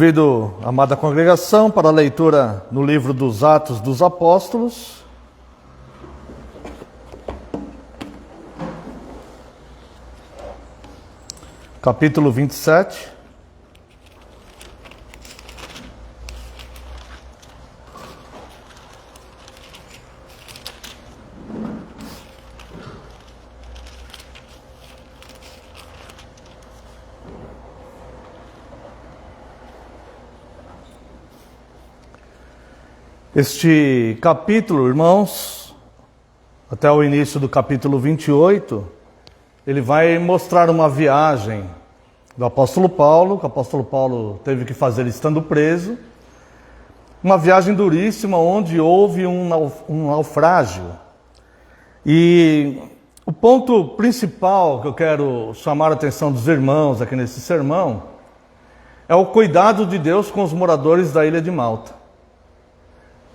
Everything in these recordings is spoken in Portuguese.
Convido a amada congregação para a leitura no livro dos Atos dos Apóstolos. Capítulo 27. Este capítulo, irmãos, até o início do capítulo 28, ele vai mostrar uma viagem do apóstolo Paulo, que o apóstolo Paulo teve que fazer estando preso, uma viagem duríssima onde houve um naufrágio. E o ponto principal que eu quero chamar a atenção dos irmãos aqui nesse sermão é o cuidado de Deus com os moradores da ilha de Malta.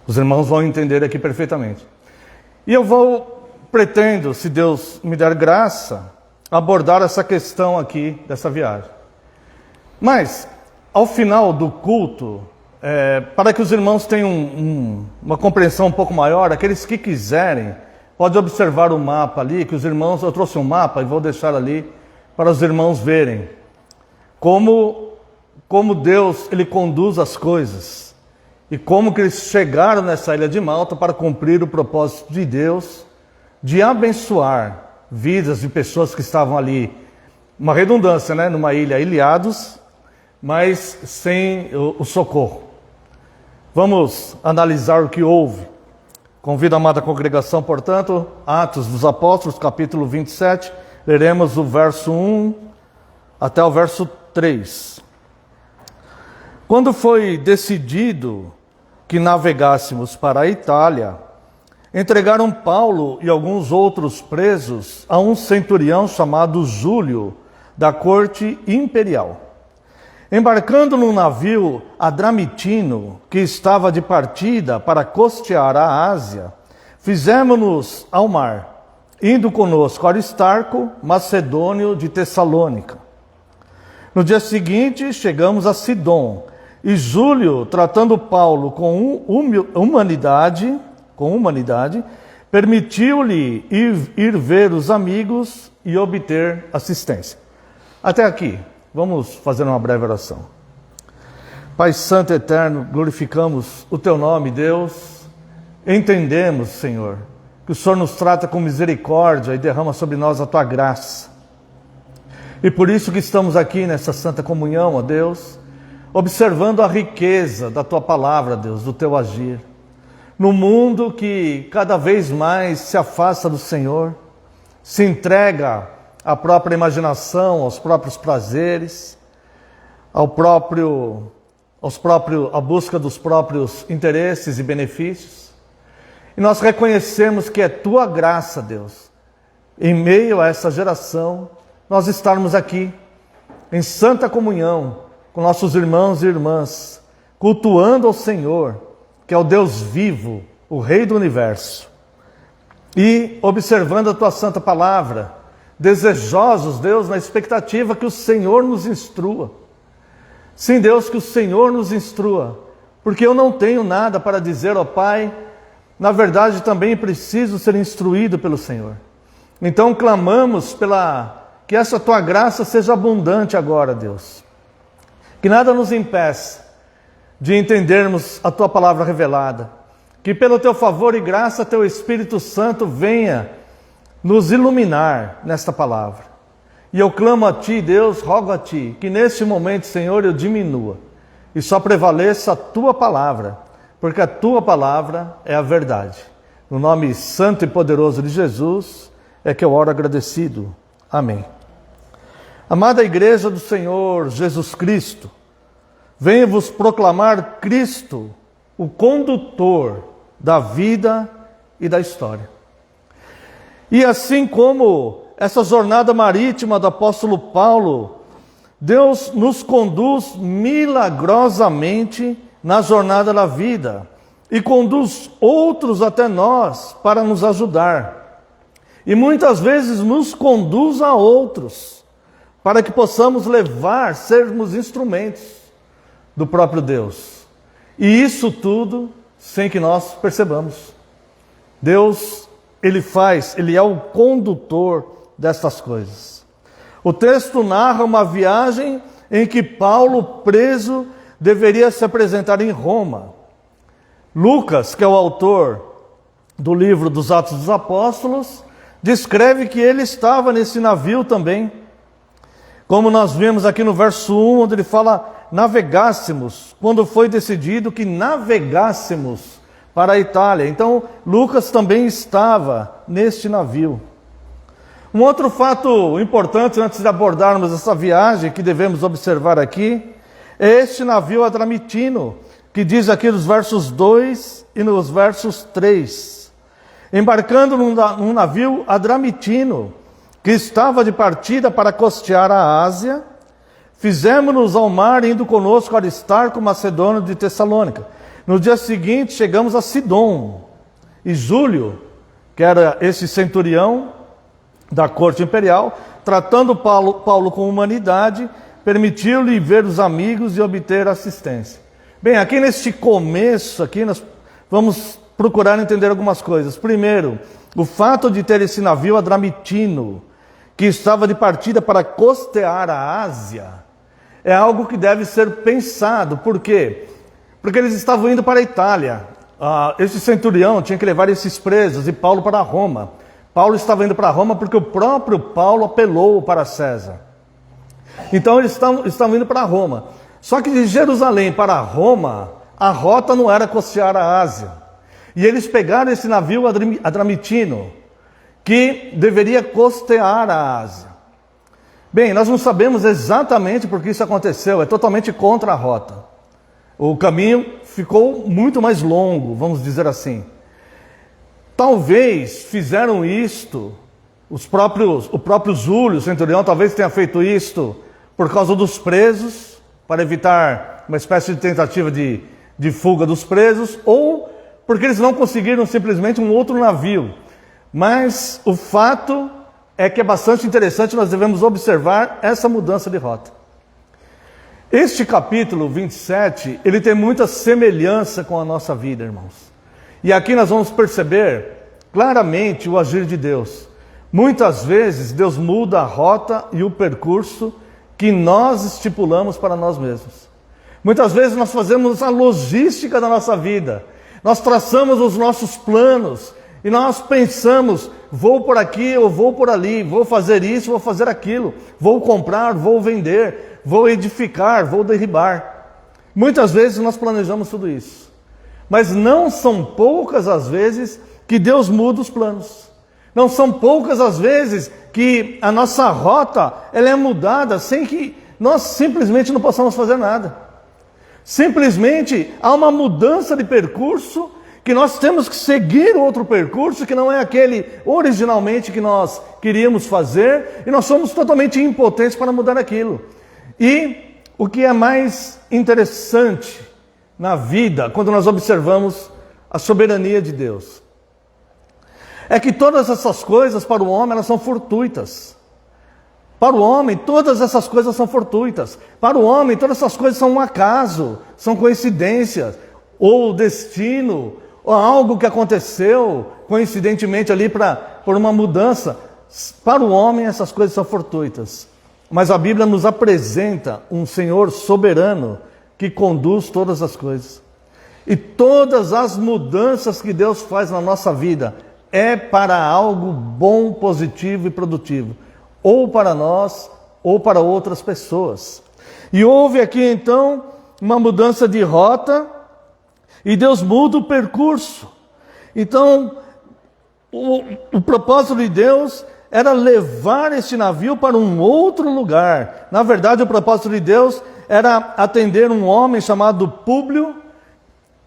Os irmãos vão entender aqui perfeitamente. E eu pretendo, se Deus me der graça, abordar essa questão aqui dessa viagem. Mas, ao final do culto, para que os irmãos tenham uma compreensão um pouco maior, aqueles que quiserem, pode observar o mapa ali, que os irmãos, eu trouxe um mapa e vou deixar ali para os irmãos verem como Deus ele conduz as coisas. E como que eles chegaram nessa ilha de Malta para cumprir o propósito de Deus de abençoar vidas de pessoas que estavam ali, uma redundância, né? Numa ilha, ilhados, mas sem o socorro. Vamos analisar o que houve. Convido a amada congregação, portanto, Atos dos Apóstolos, capítulo 27, leremos o verso 1 até o verso 3. Quando foi decidido que navegássemos para a Itália, entregaram Paulo e alguns outros presos a um centurião chamado Júlio, da corte imperial. Embarcando num navio adramitino, que estava de partida para costear a Ásia, fizemo-nos ao mar, indo conosco Aristarco, macedônio de Tessalônica. No dia seguinte, chegamos a Sidom, e Júlio, tratando Paulo com humanidade, permitiu-lhe ir ver os amigos e obter assistência. Até aqui, vamos fazer uma breve oração. Pai Santo e Eterno, glorificamos o Teu nome, Deus. Entendemos, Senhor, que o Senhor nos trata com misericórdia e derrama sobre nós a Tua graça. E por isso que estamos aqui nessa santa comunhão, ó Deus, observando a riqueza da Tua palavra, Deus, do Teu agir. No mundo que cada vez mais se afasta do Senhor, se entrega à própria imaginação, aos próprios prazeres, à busca dos próprios interesses e benefícios. E nós reconhecemos que é Tua graça, Deus, em meio a essa geração, nós estarmos aqui, em santa comunhão, com nossos irmãos e irmãs, cultuando ao Senhor, que é o Deus vivo, o Rei do Universo, e observando a Tua santa palavra, desejosos, Deus, na expectativa que o Senhor nos instrua. Sim, Deus, que o Senhor nos instrua, porque eu não tenho nada para dizer, ó Pai, na verdade também preciso ser instruído pelo Senhor. Então clamamos que essa Tua graça seja abundante agora, Deus. Que nada nos impeça de entendermos a Tua palavra revelada. Que pelo Teu favor e graça, Teu Espírito Santo venha nos iluminar nesta palavra. E eu clamo a Ti, Deus, rogo a Ti, que neste momento, Senhor, eu diminua. E só prevaleça a Tua palavra, porque a Tua palavra é a verdade. No nome santo e poderoso de Jesus, é que eu oro agradecido. Amém. Amada Igreja do Senhor Jesus Cristo, venho vos proclamar Cristo, o condutor da vida e da história. E assim como essa jornada marítima do apóstolo Paulo, Deus nos conduz milagrosamente na jornada da vida e conduz outros até nós para nos ajudar. E muitas vezes nos conduz a outros, para que possamos levar, sermos instrumentos do próprio Deus. E isso tudo sem que nós percebamos. Deus, Ele é o condutor destas coisas. O texto narra uma viagem em que Paulo, preso, deveria se apresentar em Roma. Lucas, que é o autor do livro dos Atos dos Apóstolos, descreve que ele estava nesse navio também. Como nós vemos aqui no verso 1, onde ele fala, navegássemos, quando foi decidido que navegássemos para a Itália. Então, Lucas também estava neste navio. Um outro fato importante, antes de abordarmos essa viagem, que devemos observar aqui, é este navio adramitino, que diz aqui nos versos 2 e nos versos 3. Embarcando num navio adramitino, que estava de partida para costear a Ásia, fizemos-nos ao mar, indo conosco Aristarco, Macedônio de Tessalônica. No dia seguinte, chegamos a Sidom, e Júlio, que era esse centurião da corte imperial, tratando Paulo com humanidade, permitiu-lhe ver os amigos e obter assistência. Bem, aqui neste começo, aqui nós vamos procurar entender algumas coisas. Primeiro, o fato de ter esse navio adramitino, que estava de partida para costear a Ásia, é algo que deve ser pensado. Por quê? Porque eles estavam indo para a Itália. Esse centurião tinha que levar esses presos e Paulo para Roma. Paulo estava indo para Roma porque o próprio Paulo apelou para César. Então eles estavam indo para Roma. Só que de Jerusalém para Roma, a rota não era costear a Ásia. E eles pegaram esse navio adramitino, que deveria costear a Ásia. Bem, nós não sabemos exatamente por que isso aconteceu, é totalmente contra a rota. O caminho ficou muito mais longo, vamos dizer assim. Talvez fizeram isto, o próprio Júlio, o centurião, talvez tenha feito isto por causa dos presos, para evitar uma espécie de tentativa de fuga dos presos, ou porque eles não conseguiram simplesmente um outro navio. Mas o fato é que é bastante interessante, nós devemos observar essa mudança de rota. Este capítulo 27, ele tem muita semelhança com a nossa vida, irmãos. E aqui nós vamos perceber claramente o agir de Deus. Muitas vezes Deus muda a rota e o percurso que nós estipulamos para nós mesmos. Muitas vezes nós fazemos a logística da nossa vida. Nós traçamos os nossos planos e nós pensamos, vou por aqui, eu vou por ali, vou fazer isso, vou fazer aquilo, vou comprar, vou vender, vou edificar, vou derribar. Muitas vezes nós planejamos tudo isso. Mas não são poucas as vezes que Deus muda os planos. Não são poucas as vezes que a nossa rota ela é mudada sem que nós simplesmente não possamos fazer nada. Simplesmente há uma mudança de percurso que nós temos que seguir outro percurso que não é aquele originalmente que nós queríamos fazer e nós somos totalmente impotentes para mudar aquilo. E o que é mais interessante na vida, quando nós observamos a soberania de Deus, é que todas essas coisas para o homem, elas são fortuitas. Para o homem, todas essas coisas são fortuitas. Para o homem, todas essas coisas são um acaso, são coincidências, ou destino, ou algo que aconteceu coincidentemente ali por uma mudança. Para o homem, essas coisas são fortuitas. Mas a Bíblia nos apresenta um Senhor soberano que conduz todas as coisas. E todas as mudanças que Deus faz na nossa vida é para algo bom, positivo e produtivo. Ou para nós, ou para outras pessoas. E houve aqui então uma mudança de rota e Deus muda o percurso. Então, o propósito de Deus era levar esse navio para um outro lugar. Na verdade, o propósito de Deus era atender um homem chamado Públio,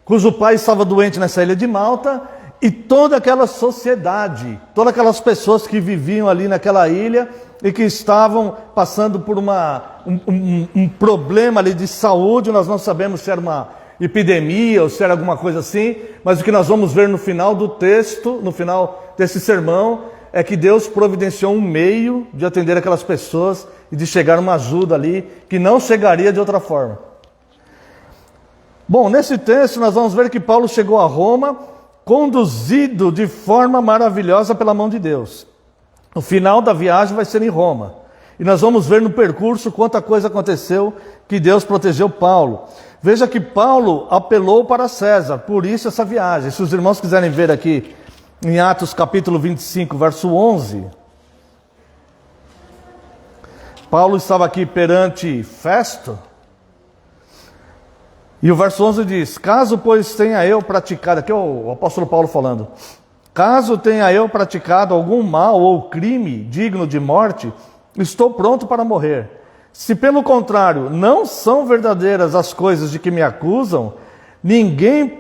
cujo pai estava doente nessa ilha de Malta, e toda aquela sociedade, todas aquelas pessoas que viviam ali naquela ilha e que estavam passando por um problema ali de saúde. Nós não sabemos se era uma epidemia ou se era alguma coisa assim, mas o que nós vamos ver no final do texto, no final desse sermão, é que Deus providenciou um meio de atender aquelas pessoas e de chegar uma ajuda ali que não chegaria de outra forma. Bom, nesse texto nós vamos ver que Paulo chegou a Roma, conduzido de forma maravilhosa pela mão de Deus. O final da viagem vai ser em Roma. E nós vamos ver no percurso quanta coisa aconteceu que Deus protegeu Paulo. Veja que Paulo apelou para César, por isso essa viagem. Se os irmãos quiserem ver aqui em Atos capítulo 25, verso 11. Paulo estava aqui perante Festo. E o verso 11 diz: caso, pois, tenha eu praticado, aqui é o apóstolo Paulo falando, caso tenha eu praticado algum mal ou crime digno de morte, estou pronto para morrer. Se pelo contrário não são verdadeiras as coisas de que me acusam, ninguém,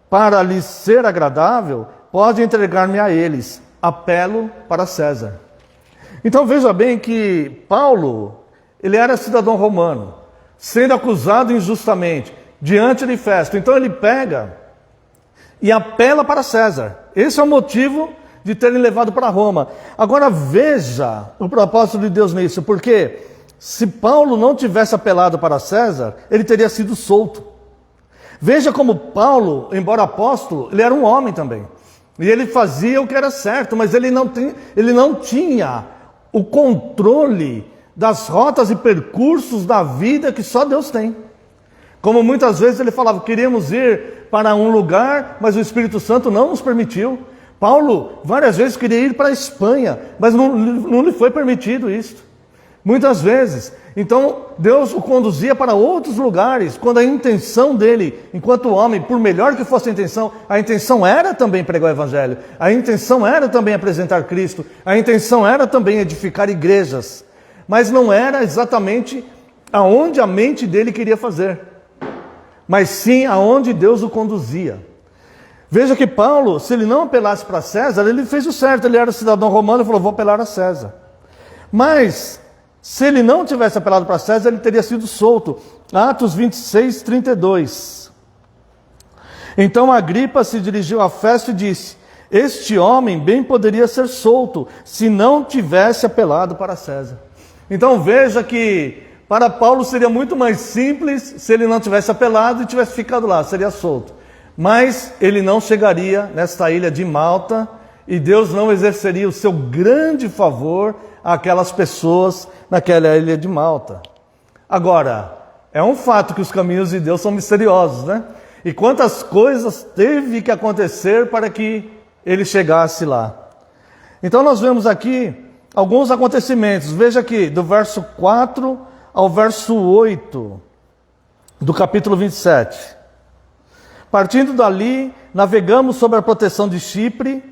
para lhes ser agradável, pode entregar-me a eles. Apelo para César. Então veja bem que Paulo, ele era cidadão romano, sendo acusado injustamente diante de Festo. Então ele pega e apela para César. Esse é o motivo de terem levado para Roma. Agora veja o propósito de Deus nisso, porque se Paulo não tivesse apelado para César, ele teria sido solto. Veja como Paulo, embora apóstolo, ele era um homem também. E ele fazia o que era certo, mas ele não tinha o controle das rotas e percursos da vida que só Deus tem. Como muitas vezes ele falava, queríamos ir para um lugar, mas o Espírito Santo não nos permitiu. Paulo várias vezes queria ir para a Espanha, mas não lhe foi permitido isso. Muitas vezes. Então Deus o conduzia para outros lugares, quando a intenção dele, enquanto homem, por melhor que fosse a intenção era também pregar o Evangelho, a intenção era também apresentar Cristo, a intenção era também edificar igrejas, mas não era exatamente aonde a mente dele queria fazer, mas sim aonde Deus o conduzia. Veja que Paulo, se ele não apelasse para César, ele fez o certo, ele era cidadão romano e falou, vou apelar a César. Mas, se ele não tivesse apelado para César, ele teria sido solto. Atos 26, 32. Então Agripa se dirigiu a Festo e disse, este homem bem poderia ser solto, se não tivesse apelado para César. Então veja que para Paulo seria muito mais simples se ele não tivesse apelado e tivesse ficado lá, seria solto. Mas ele não chegaria nesta ilha de Malta e Deus não exerceria o seu grande favor àquelas pessoas naquela ilha de Malta. Agora, é um fato que os caminhos de Deus são misteriosos, né? E quantas coisas teve que acontecer para que ele chegasse lá. Então nós vemos aqui alguns acontecimentos. Veja aqui, do verso 4 ao verso 8 do capítulo 27. Partindo dali, navegamos sob a proteção de Chipre,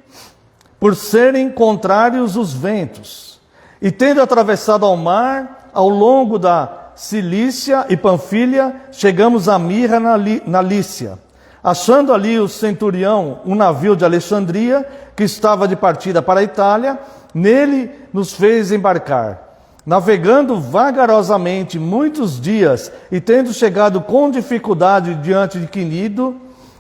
por serem contrários os ventos. E tendo atravessado ao mar, ao longo da Cilícia e Panfilha, chegamos a Mirra na Lícia. Achando ali o centurião, um navio de Alexandria, que estava de partida para a Itália, nele nos fez embarcar. Navegando vagarosamente muitos dias e tendo chegado com dificuldade diante de Quinido,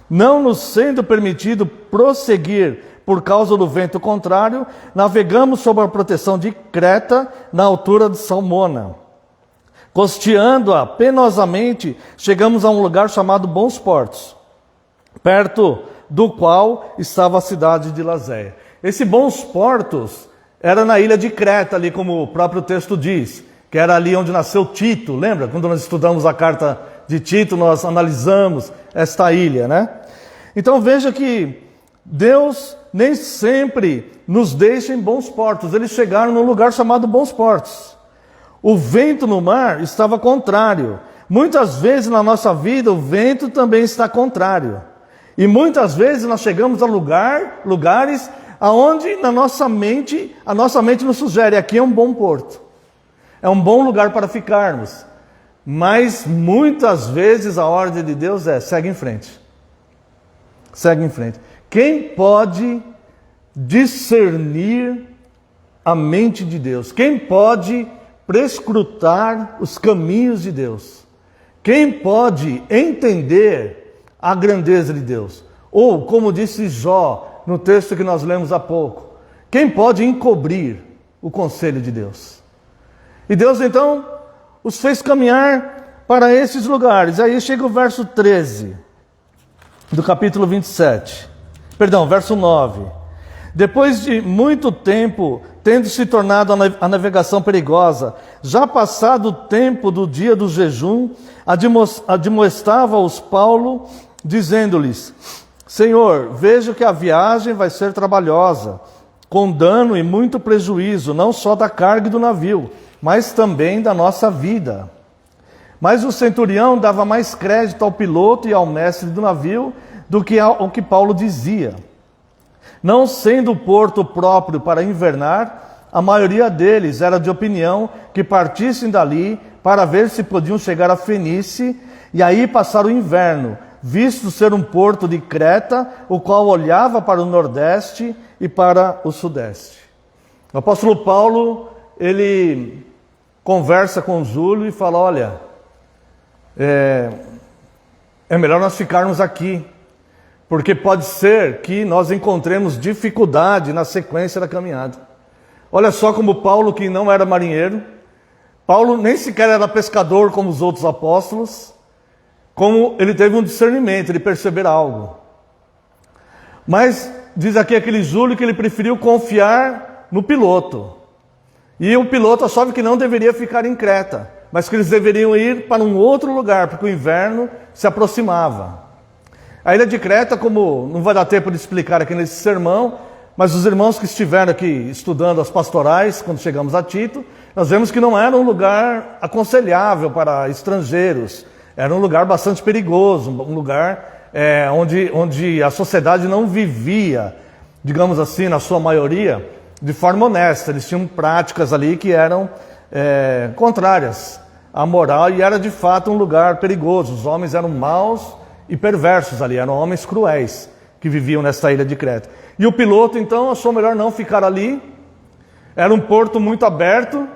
não nos sendo permitido prosseguir por causa do vento contrário, navegamos sob a proteção de Creta, na altura de Salmona. Costeando-a penosamente, chegamos a um lugar chamado Bons Portos, perto do qual estava a cidade de Lazéia. Esse Bons Portos era na ilha de Creta, ali como o próprio texto diz, que era ali onde nasceu Tito. Lembra? Quando nós estudamos a carta de Tito, nós analisamos esta ilha, né? Então veja que Deus nem sempre nos deixa em bons portos. Eles chegaram num lugar chamado Bons Portos. O vento no mar estava contrário. Muitas vezes na nossa vida o vento também está contrário. E muitas vezes nós chegamos a lugares aonde a nossa mente nos sugere, aqui é um bom porto. É um bom lugar para ficarmos. Mas muitas vezes a ordem de Deus é, segue em frente. Segue em frente. Quem pode discernir a mente de Deus? Quem pode prescrutar os caminhos de Deus? Quem pode entender a grandeza de Deus? Ou, como disse Jó, no texto que nós lemos há pouco, quem pode encobrir o conselho de Deus? E Deus então os fez caminhar para esses lugares. Aí chega o verso 13 do capítulo 27. Perdão, verso 9. Depois de muito tempo, tendo se tornado a navegação perigosa, já passado o tempo do dia do jejum, admoestava-os Paulo, dizendo-lhes: Senhor, vejo que a viagem vai ser trabalhosa, com dano e muito prejuízo, não só da carga e do navio, mas também da nossa vida. Mas o centurião dava mais crédito ao piloto e ao mestre do navio do que ao que Paulo dizia. Não sendo o porto próprio para invernar, a maioria deles era de opinião que partissem dali para ver se podiam chegar a Fenície e aí passar o inverno, visto ser um porto de Creta, o qual olhava para o nordeste e para o sudeste. O apóstolo Paulo, ele conversa com Júlio e fala: olha, é melhor nós ficarmos aqui, porque pode ser que nós encontremos dificuldade na sequência da caminhada. Olha só como Paulo, que não era marinheiro, Paulo nem sequer era pescador como os outros apóstolos, como ele teve um discernimento de perceber algo. Mas diz aqui aquele Júlio que ele preferiu confiar no piloto. E o piloto achava que não deveria ficar em Creta, mas que eles deveriam ir para um outro lugar, porque o inverno se aproximava. A ilha de Creta, como não vai dar tempo de explicar aqui nesse sermão, mas os irmãos que estiveram aqui estudando as pastorais, quando chegamos a Tito, nós vemos que não era um lugar aconselhável para estrangeiros. Era um lugar bastante perigoso, um lugar onde a sociedade não vivia, digamos assim, na sua maioria, de forma honesta. Eles tinham práticas ali que eram contrárias à moral e era de fato um lugar perigoso. Os homens eram maus e perversos ali, eram homens cruéis que viviam nessa ilha de Creta. E o piloto então achou melhor não ficar ali. Era um porto muito aberto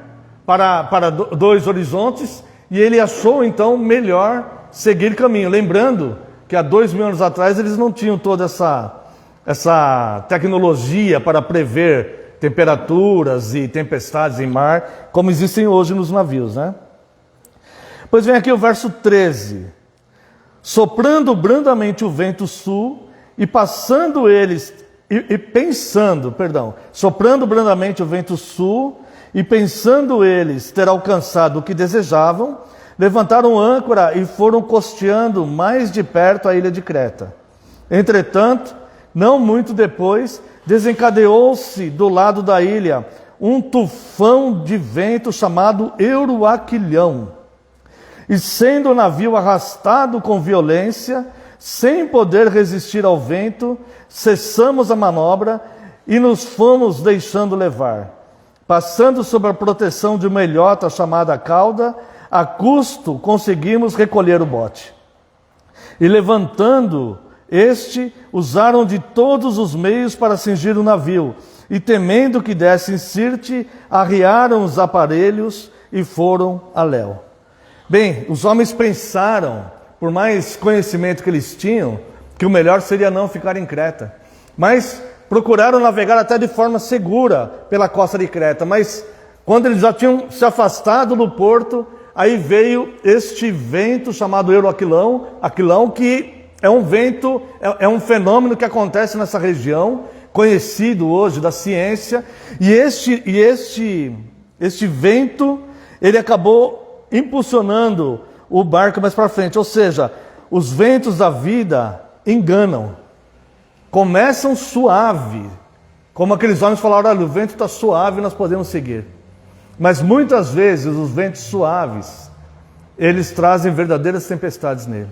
para dois horizontes, e ele achou então melhor seguir caminho. Lembrando que há 2000 anos atrás eles não tinham toda essa tecnologia para prever temperaturas e tempestades em mar, como existem hoje nos navios, né? Pois vem aqui o verso 13. Soprando brandamente o vento sul, soprando brandamente o vento sul, e pensando eles ter alcançado o que desejavam, levantaram âncora e foram costeando mais de perto a ilha de Creta. Entretanto, não muito depois, desencadeou-se do lado da ilha um tufão de vento chamado Euroaquilhão. E sendo o navio arrastado com violência, sem poder resistir ao vento, cessamos a manobra e nos fomos deixando levar. Passando sob a proteção de uma ilhota chamada Cauda, a custo conseguimos recolher o bote. E levantando usaram de todos os meios para cingir o navio, e temendo que dessem Sirte, arriaram os aparelhos e foram a léu. Bem, os homens pensaram, por mais conhecimento que eles tinham, que o melhor seria não ficar em Creta. Mas procuraram navegar até de forma segura pela costa de Creta. Mas quando eles já tinham se afastado do porto, aí veio este vento chamado Euroaquilão, que é um vento, é um fenômeno que acontece nessa região, conhecido hoje da ciência. E este vento, ele acabou impulsionando o barco mais para frente. Ou seja, os ventos da vida enganam. Começam suave, como aqueles homens falaram: olha, o vento está suave, nós podemos seguir. Mas muitas vezes os ventos suaves, eles trazem verdadeiras tempestades nele.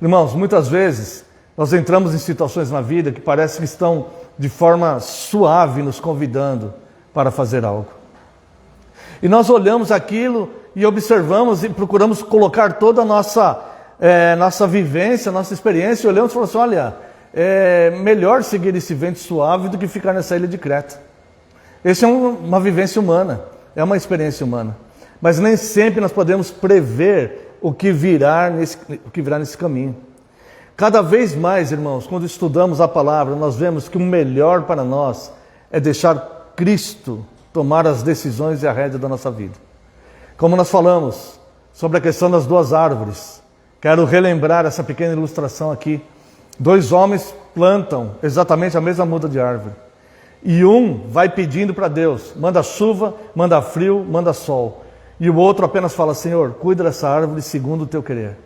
Irmãos, muitas vezes nós entramos em situações na vida que parece que estão de forma suave nos convidando para fazer algo. E nós olhamos aquilo e observamos e procuramos colocar toda a nossa vivência, nossa experiência, e olhamos e falamos assim: olha, é melhor seguir esse vento suave do que ficar nessa ilha de Creta. Essa é uma vivência humana, é uma experiência humana. Mas nem sempre nós podemos prever o que virá nesse caminho. Cada vez mais, irmãos, quando estudamos a palavra, nós vemos que o melhor para nós é deixar Cristo tomar as decisões e a rédea da nossa vida. Como nós falamos, sobre a questão das duas árvores. Quero relembrar essa pequena ilustração aqui. Dois homens plantam exatamente a mesma muda de árvore. E um vai pedindo para Deus, manda chuva, manda frio, manda sol. E o outro apenas fala, Senhor, cuida dessa árvore segundo o teu querer.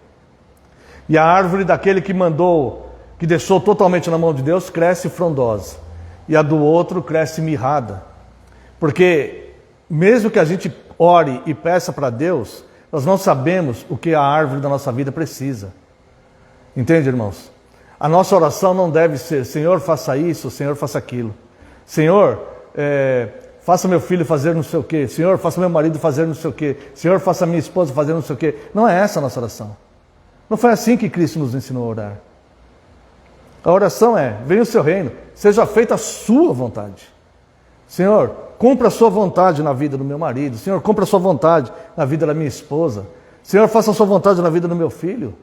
E a árvore daquele que mandou, que deixou totalmente na mão de Deus, cresce frondosa. E a do outro cresce mirrada. Porque mesmo que a gente ore e peça para Deus, nós não sabemos o que a árvore da nossa vida precisa. Entende, irmãos? A nossa oração não deve ser, Senhor, faça isso, Senhor, faça aquilo. Senhor, faça meu filho fazer não sei o quê. Senhor, faça meu marido fazer não sei o quê. Senhor, faça minha esposa fazer não sei o quê. Não é essa a nossa oração. Não foi assim que Cristo nos ensinou a orar. A oração é, venha o seu reino, seja feita a sua vontade. Senhor, cumpra a sua vontade na vida do meu marido. Senhor, cumpra a sua vontade na vida da minha esposa. Senhor, faça a sua vontade na vida do meu filho.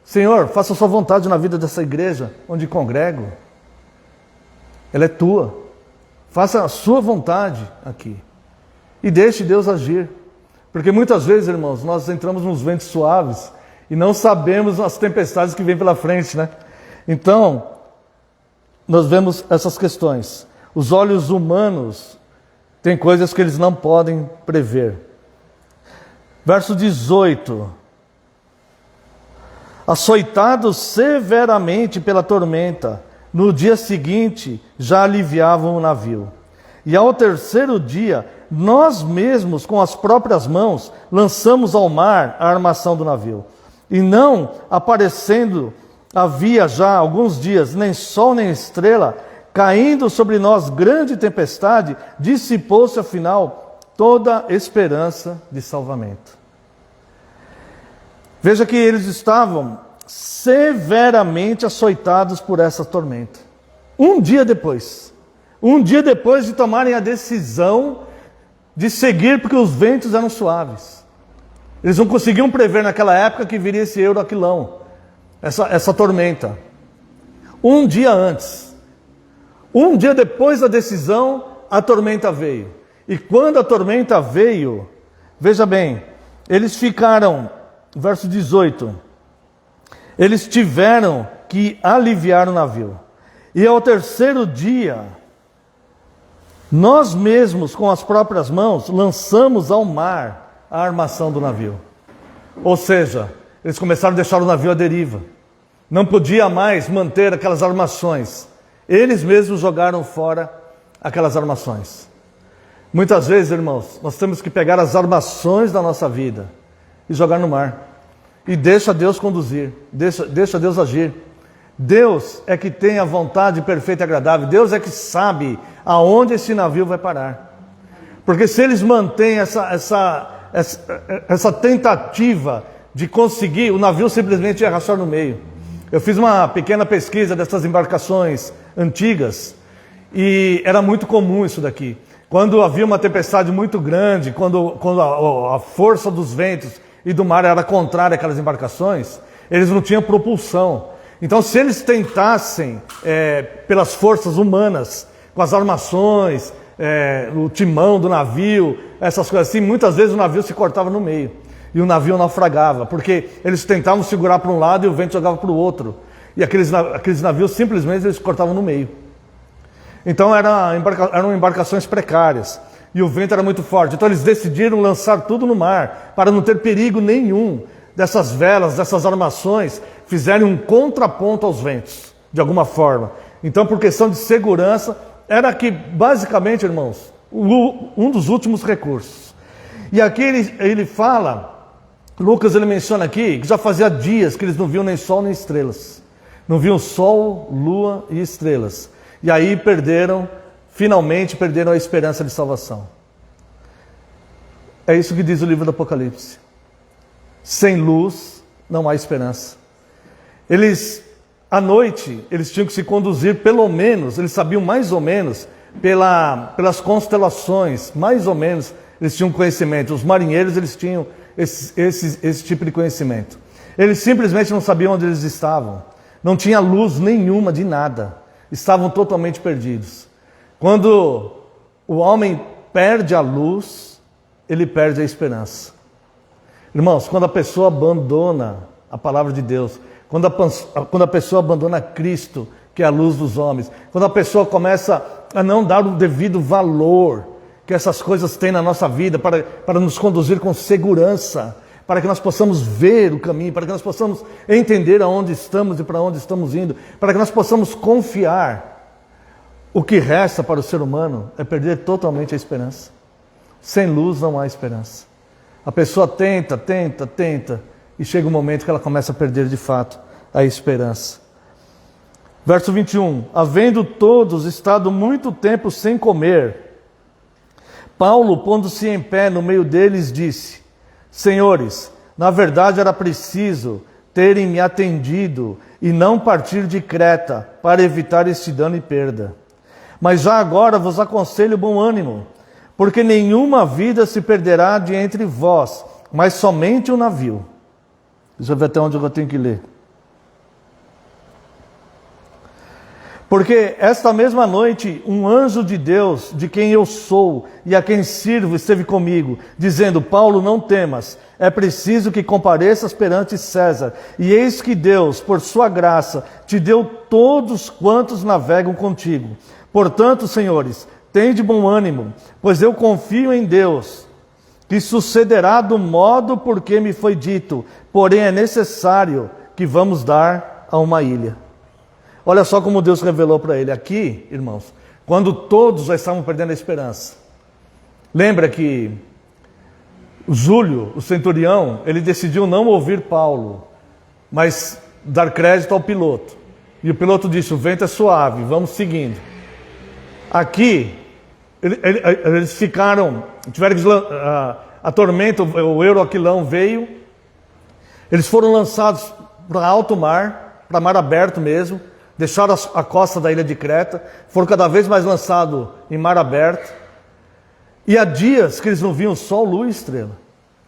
Senhor, faça a sua vontade na vida dessa igreja onde congrego. Ela é tua. Faça a sua vontade aqui. E deixe Deus agir. Porque muitas vezes, irmãos, nós entramos nos ventos suaves e não sabemos as tempestades que vêm pela frente, né? Então, nós vemos essas questões. Os olhos humanos têm coisas que eles não podem prever. Verso 18. Açoitados severamente pela tormenta, no dia seguinte já aliviavam o navio. E ao terceiro dia, nós mesmos com as próprias mãos lançamos ao mar a armação do navio. E não aparecendo havia já alguns dias nem sol nem estrela, caindo sobre nós grande tempestade, dissipou-se afinal toda esperança de salvamento. Veja que eles estavam severamente açoitados por essa tormenta. Um dia depois de tomarem a decisão de seguir, porque os ventos eram suaves. Eles não conseguiam prever naquela época que viria esse Euroquilão, essa tormenta. Um dia antes, um dia depois da decisão, a tormenta veio. E quando a tormenta veio, veja bem, eles ficaram, verso 18, eles tiveram que aliviar o navio. E ao terceiro dia, nós mesmos com as próprias mãos lançamos ao mar a armação do navio. Ou seja, eles começaram a deixar o navio à deriva. Não podia mais manter aquelas armações. Eles mesmos jogaram fora aquelas armações. Muitas vezes, irmãos, nós temos que pegar as armações da nossa vida e jogar no mar. E deixa Deus conduzir, deixa Deus agir. Deus é que tem a vontade perfeita e agradável. Deus é que sabe aonde esse navio vai parar. Porque se eles mantêm essa tentativa de conseguir, o navio simplesmente ia rachar no meio. Eu fiz uma pequena pesquisa dessas embarcações antigas e era muito comum isso daqui. Quando havia uma tempestade muito grande, quando a força dos ventos e do mar era contrária àquelas embarcações, eles não tinham propulsão. Então, se eles tentassem, pelas forças humanas, com as armações, o timão do navio, essas coisas assim, muitas vezes o navio se cortava no meio. E o navio naufragava, porque eles tentavam segurar para um lado e o vento jogava para o outro. E aqueles navios simplesmente eles cortavam no meio. Então eram embarcações precárias. E o vento era muito forte. Então eles decidiram lançar tudo no mar, para não ter perigo nenhum dessas velas, dessas armações, fizerem um contraponto aos ventos, de alguma forma. Então, por questão de segurança, era que, basicamente, irmãos, um dos últimos recursos. E aqui ele fala, Lucas ele menciona aqui, que já fazia dias que eles não viam nem sol nem estrelas. Não viam sol, lua e estrelas. E aí finalmente perderam a esperança de salvação. É isso que diz o livro do Apocalipse. Sem luz não há esperança. À noite, eles tinham que se conduzir pelo menos, eles sabiam mais ou menos, pelas constelações, mais ou menos, eles tinham conhecimento. Os marinheiros, eles tinham esse tipo de conhecimento. Eles simplesmente não sabiam onde eles estavam. Não tinha luz nenhuma de nada. Estavam totalmente perdidos. Quando o homem perde a luz, ele perde a esperança. Irmãos, quando a pessoa abandona a palavra de Deus, quando a pessoa abandona Cristo, que é a luz dos homens, quando a pessoa começa a não dar o devido valor que essas coisas têm na nossa vida para nos conduzir com segurança, para que nós possamos ver o caminho, para que nós possamos entender aonde estamos e para onde estamos indo, para que nós possamos confiar, o que resta para o ser humano é perder totalmente a esperança. Sem luz não há esperança. A pessoa tenta, e chega um momento que ela começa a perder de fato a esperança. Verso 21. Havendo todos estado muito tempo sem comer, Paulo, pondo-se em pé no meio deles, disse: Senhores, na verdade era preciso terem me atendido e não partir de Creta para evitar este dano e perda. Mas já agora vos aconselho bom ânimo, porque nenhuma vida se perderá de entre vós, mas somente o navio. Deixa eu ver até onde eu tenho que ler. Porque esta mesma noite um anjo de Deus, de quem eu sou e a quem sirvo, esteve comigo, dizendo: Paulo, não temas, é preciso que compareças perante César. E eis que Deus, por sua graça, te deu todos quantos navegam contigo. Portanto, senhores, tende bom ânimo, pois eu confio em Deus, que sucederá do modo por que me foi dito, porém é necessário que vamos dar a uma ilha. Olha só como Deus revelou para ele aqui, irmãos, quando todos já estavam perdendo a esperança. Lembra que Júlio, o centurião, ele decidiu não ouvir Paulo, mas dar crédito ao piloto. E o piloto disse: o vento é suave, vamos seguindo. Aqui, eles ficaram, tiveram que a tormenta, o Euroaquilão veio, eles foram lançados para alto mar, para mar aberto mesmo, deixaram a costa da ilha de Creta, foram cada vez mais lançados em mar aberto, e há dias que eles não viam sol, lua e estrela,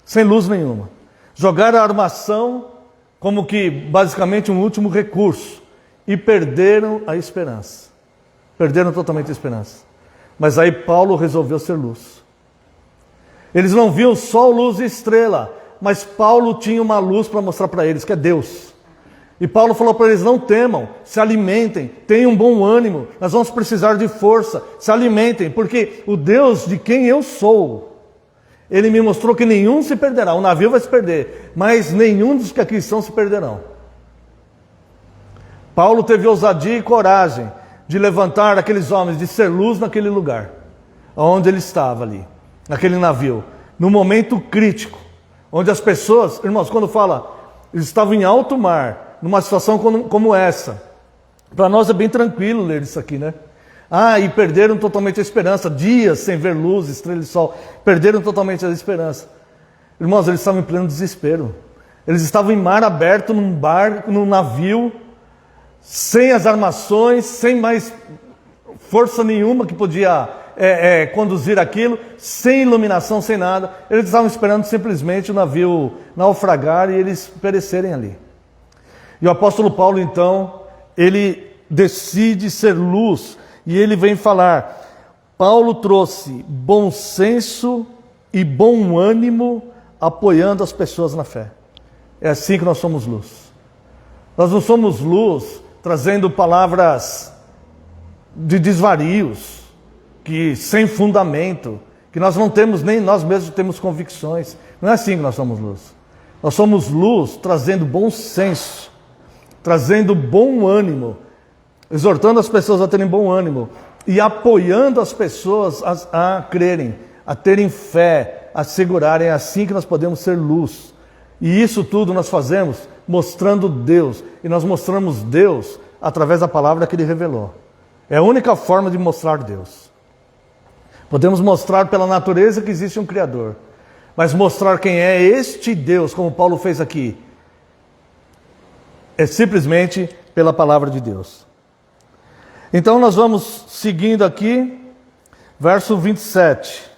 sem luz nenhuma. Jogaram a armação como que basicamente um último recurso, e perderam a esperança. Perderam totalmente a esperança. Mas aí Paulo resolveu ser luz. Eles não viam sol, luz e estrela, mas Paulo tinha uma luz para mostrar para eles, que é Deus. E Paulo falou para eles: não temam, se alimentem, tenham bom ânimo, nós vamos precisar de força, se alimentem, porque o Deus de quem eu sou, Ele me mostrou que nenhum se perderá. O navio vai se perder, mas nenhum dos que aqui estão se perderão. Paulo teve ousadia e coragem de levantar aqueles homens, de ser luz naquele lugar, onde ele estava ali, naquele navio, no momento crítico, onde as pessoas, irmãos, quando fala, eles estavam em alto mar, numa situação como essa. Para nós é bem tranquilo ler isso aqui, né? E perderam totalmente a esperança, dias sem ver luz, estrela e sol, perderam totalmente a esperança. Irmãos, eles estavam em pleno desespero. Eles estavam em mar aberto, num barco, num navio, sem as armações, sem mais força nenhuma que podia conduzir aquilo, sem iluminação, sem nada. Eles estavam esperando simplesmente o navio naufragar e eles perecerem ali. E o apóstolo Paulo, então, ele decide ser luz, e ele vem falar: Paulo trouxe bom senso e bom ânimo, apoiando as pessoas na fé. É assim que nós somos luz. Nós não somos luz trazendo palavras de desvarios, que sem fundamento, que nós não temos, nem nós mesmos temos convicções. Não é assim que nós somos luz. Nós somos luz trazendo bom senso, trazendo bom ânimo, exortando as pessoas a terem bom ânimo e apoiando as pessoas a crerem, a terem fé, a segurarem. É assim que nós podemos ser luz. E isso tudo nós fazemos mostrando Deus, e nós mostramos Deus através da palavra que Ele revelou. É a única forma de mostrar Deus. Podemos mostrar pela natureza que existe um Criador, mas mostrar quem é este Deus, como Paulo fez aqui, é simplesmente pela palavra de Deus. Então nós vamos seguindo aqui, verso 27.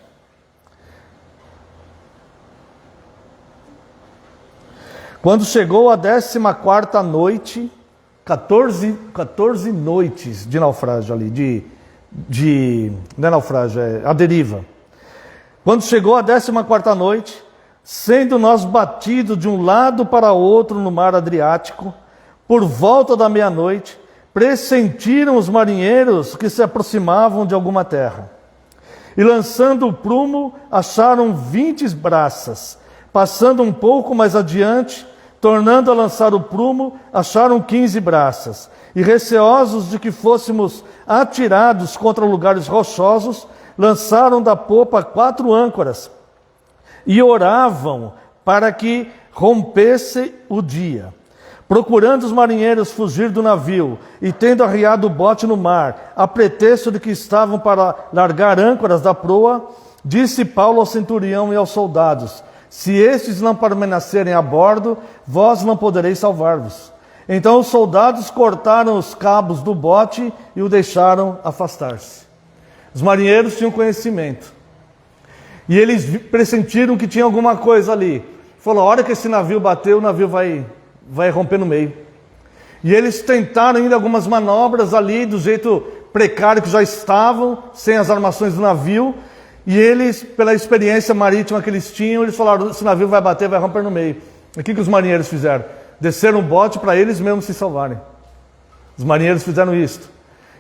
Quando chegou a 14ª noite, 14 noites de naufrágio ali, não é naufrágio, é a deriva. Quando chegou a 14ª noite, sendo nós batidos de um lado para outro no mar Adriático, por volta da meia-noite, pressentiram os marinheiros que se aproximavam de alguma terra. E lançando o prumo, acharam 20 braças. Passando um pouco mais adiante, tornando a lançar o prumo, acharam 15 braças. E receosos de que fôssemos atirados contra lugares rochosos, lançaram da popa 4 âncoras. E oravam para que rompesse o dia. Procurando os marinheiros fugir do navio, e tendo arriado o bote no mar, a pretexto de que estavam para largar âncoras da proa, disse Paulo ao centurião e aos soldados: se estes não permanecerem a bordo, vós não podereis salvar-vos. Então os soldados cortaram os cabos do bote e o deixaram afastar-se. Os marinheiros tinham conhecimento. E eles pressentiram que tinha alguma coisa ali. Falou: a hora que esse navio bater, o navio vai romper no meio. E eles tentaram ainda algumas manobras ali, do jeito precário que já estavam, sem as armações do navio. E eles, pela experiência marítima que eles tinham, eles falaram: esse navio vai bater, vai romper no meio. E o que os marinheiros fizeram? Desceram o bote para eles mesmos se salvarem. Os marinheiros fizeram isto.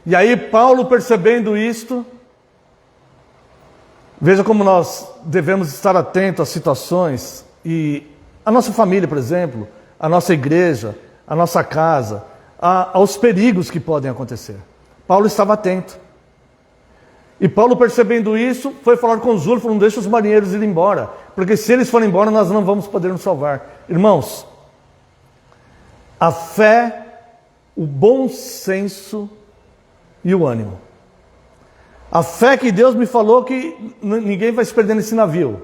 E aí Paulo, percebendo isto, veja como nós devemos estar atentos às situações. E a nossa família, por exemplo, a nossa igreja, a nossa casa, aos perigos que podem acontecer. Paulo estava atento. E Paulo, percebendo isso, foi falar com Júlio, falou: não deixa os marinheiros ir embora, porque se eles forem embora, nós não vamos poder nos salvar. Irmãos, a fé, o bom senso e o ânimo. A fé que Deus me falou que ninguém vai se perder nesse navio.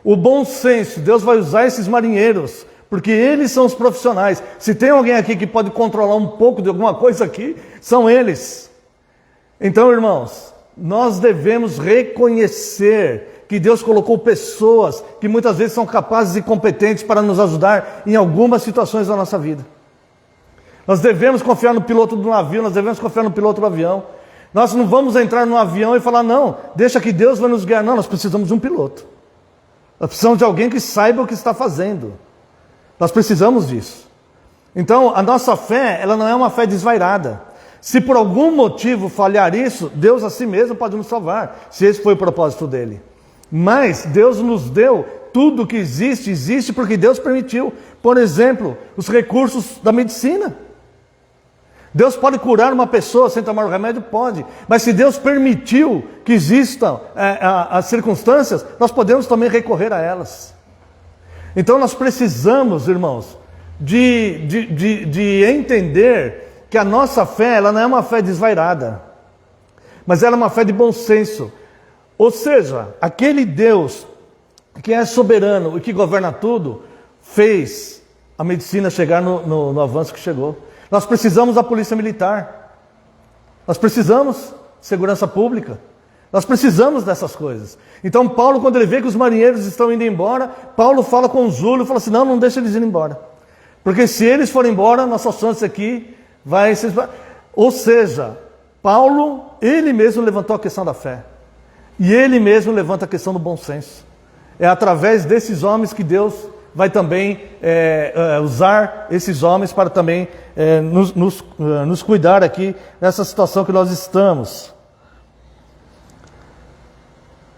O bom senso, Deus vai usar esses marinheiros, porque eles são os profissionais. Se tem alguém aqui que pode controlar um pouco de alguma coisa aqui, são eles. Então, irmãos, nós devemos reconhecer que Deus colocou pessoas que muitas vezes são capazes e competentes para nos ajudar em algumas situações da nossa vida. Nós devemos confiar no piloto do navio, nós devemos confiar no piloto do avião. Nós não vamos entrar no avião e falar: não, deixa que Deus vai nos guiar. Não, nós precisamos de um piloto. Nós precisamos de alguém que saiba o que está fazendo. Nós precisamos disso. Então, a nossa fé, ela não é uma fé desvairada. Se por algum motivo falhar isso, Deus a si mesmo pode nos salvar, se esse foi o propósito dele. Mas Deus nos deu tudo que existe porque Deus permitiu. Por exemplo, os recursos da medicina. Deus pode curar uma pessoa sem tomar o remédio? Pode. Mas se Deus permitiu que existam as circunstâncias, nós podemos também recorrer a elas. Então nós precisamos, irmãos, de entender que a nossa fé, ela não é uma fé desvairada, mas ela é uma fé de bom senso. Ou seja, aquele Deus que é soberano e que governa tudo, fez a medicina chegar no avanço que chegou. Nós precisamos da polícia militar. Nós precisamos de segurança pública. Nós precisamos dessas coisas. Então Paulo, quando ele vê que os marinheiros estão indo embora, Paulo fala com o Júlio, fala assim: não deixa eles ir embora. Porque se eles forem embora, nossa chance aqui vai ser... Ou seja, Paulo, ele mesmo levantou a questão da fé. E ele mesmo levanta a questão do bom senso. É através desses homens que Deus vai também usar esses homens para também nos cuidar aqui nessa situação que nós estamos.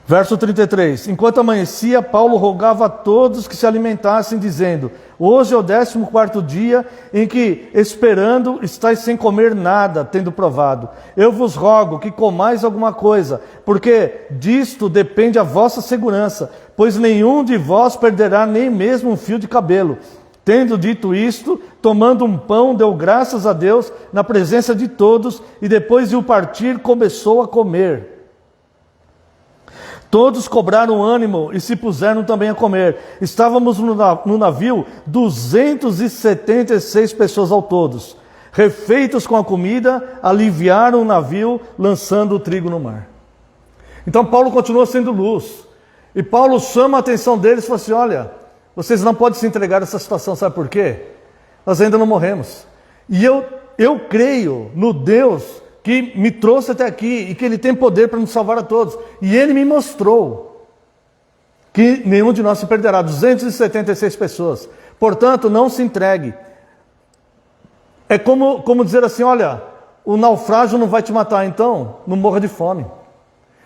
Verso 33. Enquanto amanhecia, Paulo rogava a todos que se alimentassem, dizendo: hoje é o 14º dia em que, esperando, estáis sem comer nada, tendo provado. Eu vos rogo que comais alguma coisa, porque disto depende a vossa segurança, pois nenhum de vós perderá nem mesmo um fio de cabelo. Tendo dito isto, tomando um pão, deu graças a Deus na presença de todos, e depois de o partir, começou a comer. Todos cobraram ânimo e se puseram também a comer. Estávamos no navio 276 pessoas ao todos. Refeitos com a comida, aliviaram o navio, lançando o trigo no mar. Então Paulo continua sendo luz. E Paulo chama a atenção deles e fala assim: olha, vocês não podem se entregar a essa situação, sabe por quê? Nós ainda não morremos. E eu creio no Deus que me trouxe até aqui e que Ele tem poder para nos salvar a todos. E Ele me mostrou. que nenhum de nós se perderá. 276 pessoas. Portanto, não se entregue. É como dizer assim, olha, o naufrágio não vai te matar, então não morra de fome.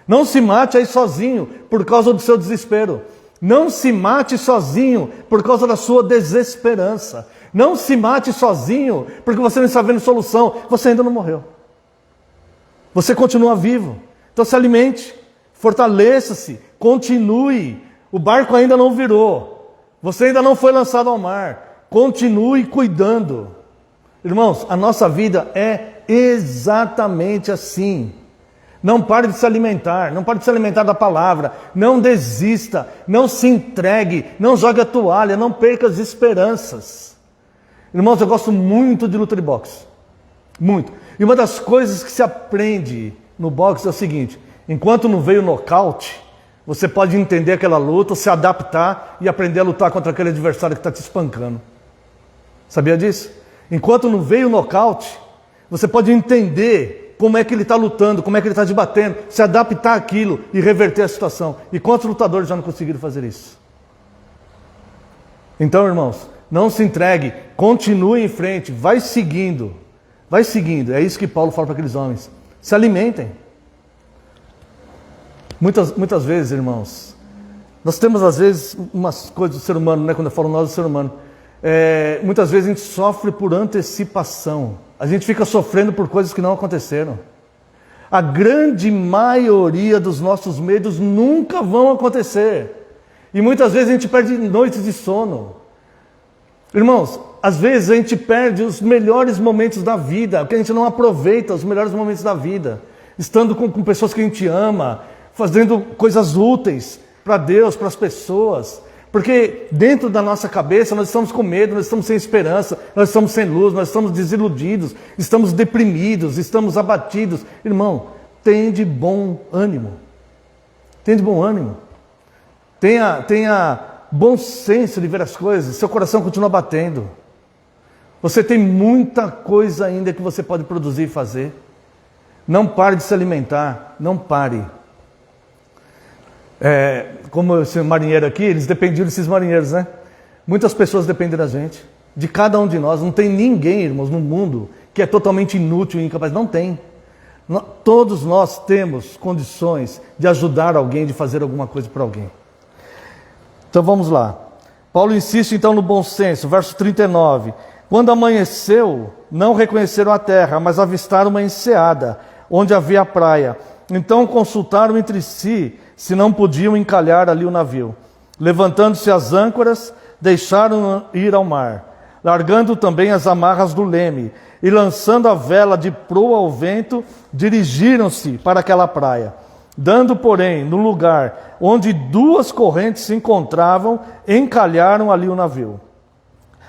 Não se mate aí sozinho por causa do seu desespero. Não se mate sozinho por causa da sua desesperança. Não se mate sozinho porque você não está vendo solução. Você ainda não morreu. Você continua vivo. Então se alimente, fortaleça-se, continue. O barco ainda não virou. Você ainda não foi lançado ao mar. Continue cuidando. Irmãos, a nossa vida é exatamente assim. Não pare de se alimentar, não pare de se alimentar da palavra, não desista, não se entregue, não jogue a toalha, não perca as esperanças. Irmãos, eu gosto muito de luta de boxe, muito. E uma das coisas que se aprende no boxe é o seguinte, enquanto não veio o nocaute, você pode entender aquela luta, se adaptar e aprender a lutar contra aquele adversário que está te espancando. Sabia disso? Enquanto não veio o nocaute, você pode entender como é que ele está lutando, como é que ele está te batendo, se adaptar àquilo e reverter a situação. E quantos lutadores já não conseguiram fazer isso? Então, irmãos, não se entregue, continue em frente, vai seguindo. É isso que Paulo fala para aqueles homens. Se alimentem. Muitas vezes, irmãos, nós temos às vezes umas coisas do ser humano, né? Quando eu falo nós do ser humano, muitas vezes a gente sofre por antecipação. A gente fica sofrendo por coisas que não aconteceram. A grande maioria dos nossos medos nunca vão acontecer. E muitas vezes a gente perde noites de sono. Irmãos, às vezes a gente perde os melhores momentos da vida, porque a gente não aproveita os melhores momentos da vida. Estando com pessoas que a gente ama, fazendo coisas úteis para Deus, para as pessoas. Porque dentro da nossa cabeça nós estamos com medo, nós estamos sem esperança, nós estamos sem luz, nós estamos desiludidos, estamos deprimidos, estamos abatidos. Irmão, tenha de bom ânimo. Tenha de bom ânimo. Tenha bom senso de ver as coisas, seu coração continua batendo. Você tem muita coisa ainda que você pode produzir e fazer. Não pare de se alimentar, não pare. Como esse marinheiro aqui, eles dependiam desses marinheiros, né? Muitas pessoas dependem da gente, de cada um de nós. Não tem ninguém, irmãos, no mundo que é totalmente inútil e incapaz. Não tem. Todos nós temos condições de ajudar alguém, de fazer alguma coisa para alguém. Então vamos lá. Paulo insiste então no bom senso, verso 39. Quando amanheceu, não reconheceram a terra, mas avistaram uma enseada, onde havia a praia. Então consultaram entre si se não podiam encalhar ali o navio. Levantando-se as âncoras, deixaram ir ao mar, largando também as amarras do leme, e lançando a vela de proa ao vento, dirigiram-se para aquela praia. Dando, porém, no lugar onde duas correntes se encontravam, encalharam ali o navio.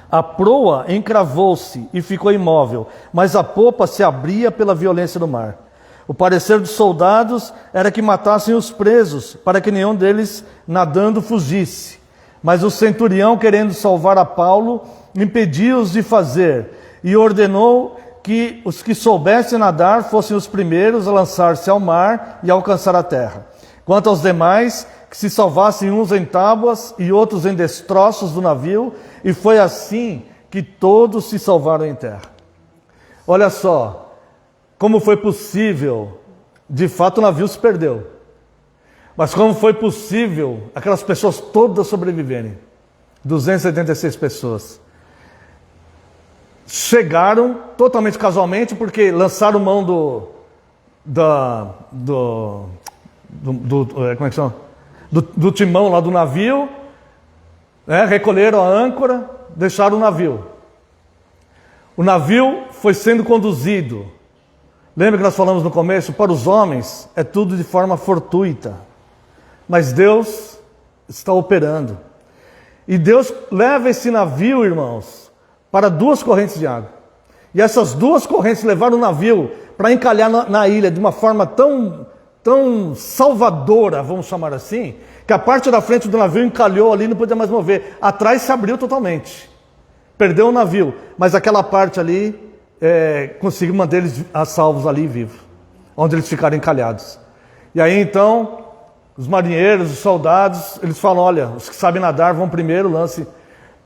A proa encravou-se e ficou imóvel, mas a popa se abria pela violência do mar. O parecer dos soldados era que matassem os presos, para que nenhum deles nadando fugisse. Mas o centurião, querendo salvar a Paulo, impediu-os de fazer, e ordenou que os que soubessem nadar fossem os primeiros a lançar-se ao mar e alcançar a terra. Quanto aos demais, que se salvassem uns em tábuas e outros em destroços do navio, e foi assim que todos se salvaram em terra. Olha só. Como foi possível, de fato o navio se perdeu, mas como foi possível aquelas pessoas todas sobreviverem? 276 pessoas. Chegaram totalmente casualmente, porque lançaram mão como é que chama? Do timão lá do navio, recolheram a âncora, deixaram o navio. O navio foi sendo conduzido. Lembra que nós falamos no começo? Para os homens é tudo de forma fortuita. Mas Deus está operando. E Deus leva esse navio, irmãos, para duas correntes de água. E essas duas correntes levaram o navio para encalhar na ilha de uma forma tão salvadora, vamos chamar assim, que a parte da frente do navio encalhou ali e não podia mais mover. Atrás se abriu totalmente. Perdeu o navio, mas aquela parte ali conseguiu manter eles a salvos ali vivos, onde eles ficaram encalhados. E aí então, os marinheiros, os soldados, eles falam, olha, os que sabem nadar vão primeiro, lance.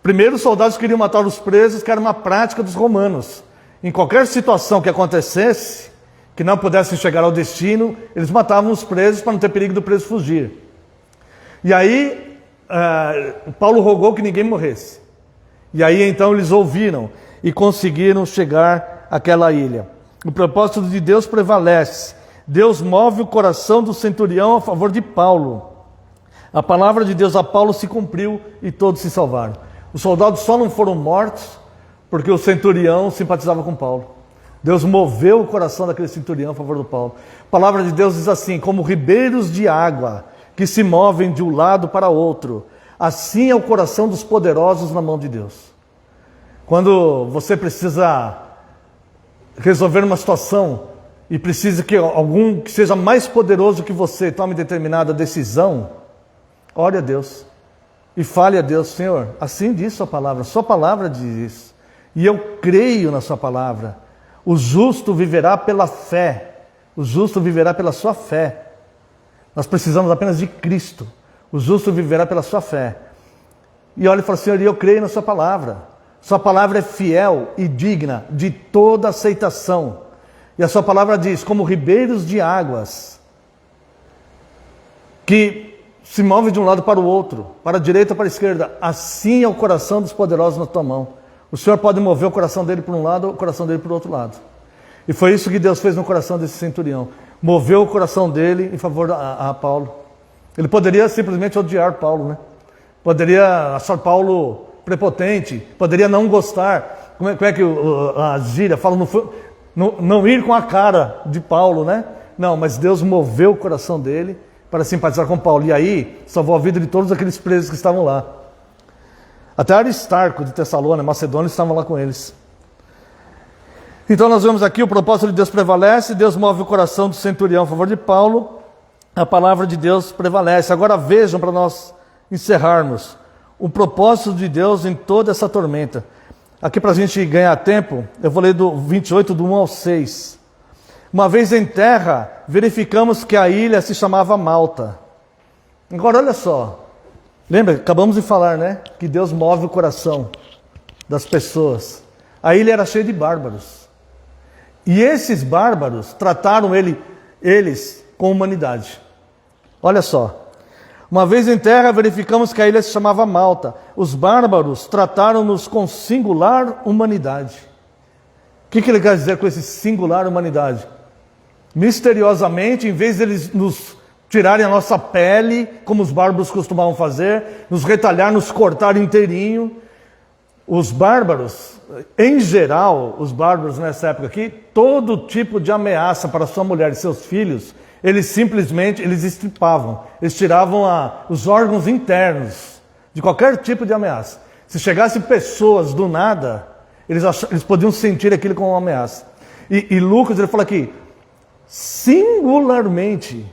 Primeiro os soldados queriam matar os presos, que era uma prática dos romanos. Em qualquer situação que acontecesse, que não pudessem chegar ao destino, eles matavam os presos para não ter perigo do preso fugir. E aí, Paulo rogou que ninguém morresse. E aí então eles ouviram e conseguiram chegar àquela ilha. O propósito de Deus prevalece. Deus move o coração do centurião a favor de Paulo. A palavra de Deus a Paulo se cumpriu e todos se salvaram. Os soldados só não foram mortos porque o centurião simpatizava com Paulo. Deus moveu o coração daquele centurião a favor do Paulo. A palavra de Deus diz assim, como ribeiros de água que se movem de um lado para outro, assim é o coração dos poderosos na mão de Deus. Quando você precisa resolver uma situação e precisa que algum que seja mais poderoso que você tome determinada decisão, ore a Deus e fale a Deus, Senhor, assim diz sua palavra diz isso, e eu creio na sua palavra. O justo viverá pela fé, o justo viverá pela sua fé. Nós precisamos apenas de Cristo. O justo viverá pela sua fé. E olha e fala, Senhor, eu creio na sua palavra. Sua palavra é fiel e digna de toda aceitação. E a sua palavra diz, como ribeiros de águas, que se move de um lado para o outro, para a direita ou para a esquerda, assim é o coração dos poderosos na tua mão. O Senhor pode mover o coração dele para um lado ou o coração dele para o outro lado. E foi isso que Deus fez no coração desse centurião. Moveu o coração dele em favor a Paulo. Ele poderia simplesmente odiar Paulo, né? Poderia achar Paulo prepotente, poderia não gostar. Como é que a gíria fala? Não ir com a cara de Paulo, né? Não, mas Deus moveu o coração dele para simpatizar com Paulo. E aí, salvou a vida de todos aqueles presos que estavam lá. Até Aristarco de Tessalônica, Macedônia, estavam lá com eles. Então nós vemos aqui, o propósito de Deus prevalece, Deus move o coração do centurião a favor de Paulo, a palavra de Deus prevalece. Agora vejam, para nós encerrarmos, o propósito de Deus em toda essa tormenta. Aqui para a gente ganhar tempo, eu vou ler do 28, do 1 ao 6. Uma vez em terra, verificamos que a ilha se chamava Malta. Agora olha só, lembra, acabamos de falar, né? Que Deus move o coração das pessoas. A ilha era cheia de bárbaros. E esses bárbaros trataram eles com humanidade. Olha só. Uma vez em terra, verificamos que a ilha se chamava Malta. Os bárbaros trataram-nos com singular humanidade. O que ele quer dizer com esse singular humanidade? Misteriosamente, em vez de eles nos tirarem a nossa pele, como os bárbaros costumavam fazer, nos retalhar, nos cortar inteirinho, os bárbaros, em geral, os bárbaros nessa época aqui, todo tipo de ameaça para sua mulher e seus filhos, eles simplesmente, estripavam, eles tiravam os órgãos internos de qualquer tipo de ameaça. Se chegassem pessoas do nada, eles podiam sentir aquilo como uma ameaça. E Lucas, ele fala aqui, singularmente,